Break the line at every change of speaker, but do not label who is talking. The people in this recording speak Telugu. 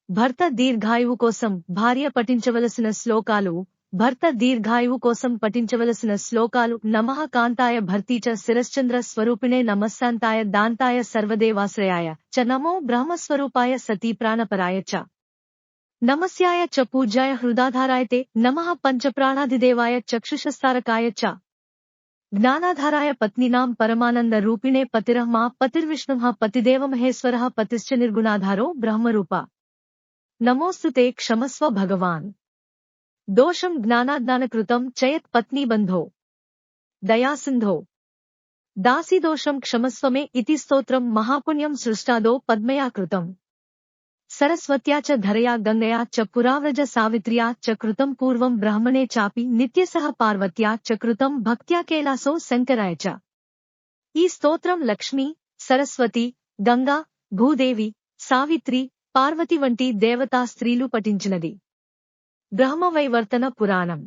భర్త దీర్ఘాయువు కోసం భార్య పఠించవలసిన శ్లోకాలు. భర్త దీర్ఘాయువు కోసం పఠించవలసిన శ్లోకాలు. నమః కాంతాయ భర్తీచ శిరశ్చంద్ర స్వరూపిణే నమస్సాంతాయ దాంతాయ సర్వదేవాశ్రయాయ చ నమో బ్రహ్మస్వరూపాయ సతీ ప్రాణపరాయ చ నమస్యాయ చ పూజ్యాయ హృదాధారాయ తే నమః పంచప్రాణాధిదేవాయ చక్షుషస్తారకాయ చ జ్ఞానాధారాయ పత్నీనాం పరమానంద రూపిణే పతిరః మా పతిర్విష్ణుః పతిదేవ మహేశ్వరః పతిశ్చ నిర్గుణాధారో బ్రహ్మరూప నమోస్తుతే క్షమస్వ భగవాన్. దోషం జ్ఞానాజ్ఞానకృతం చయత్ పత్నీబంధో దయాసింధో దాసీదోషం క్షమస్వమే ఇతి స్తోత్రం మహాపుణ్యం సృష్టాదో పద్మయా కృతం సరస్వత్యా చ ధరయా గంగయా చ పురావ్రజ సావిత్ర్యా చ కృతం పూర్వం బ్రాహ్మణే చాపి నిత్యసహ పార్వత్యా చ కృతం భక్త్యా కైలాసో శంకరాయ చ. ఈ స్తోత్రం లక్ష్మీ, సరస్వతి, గంగా, భూదేవి, సావిత్రి, పార్వతి వంటి దేవతా స్త్రీలు పఠించినది. బ్రహ్మవైవర్తన పురాణం.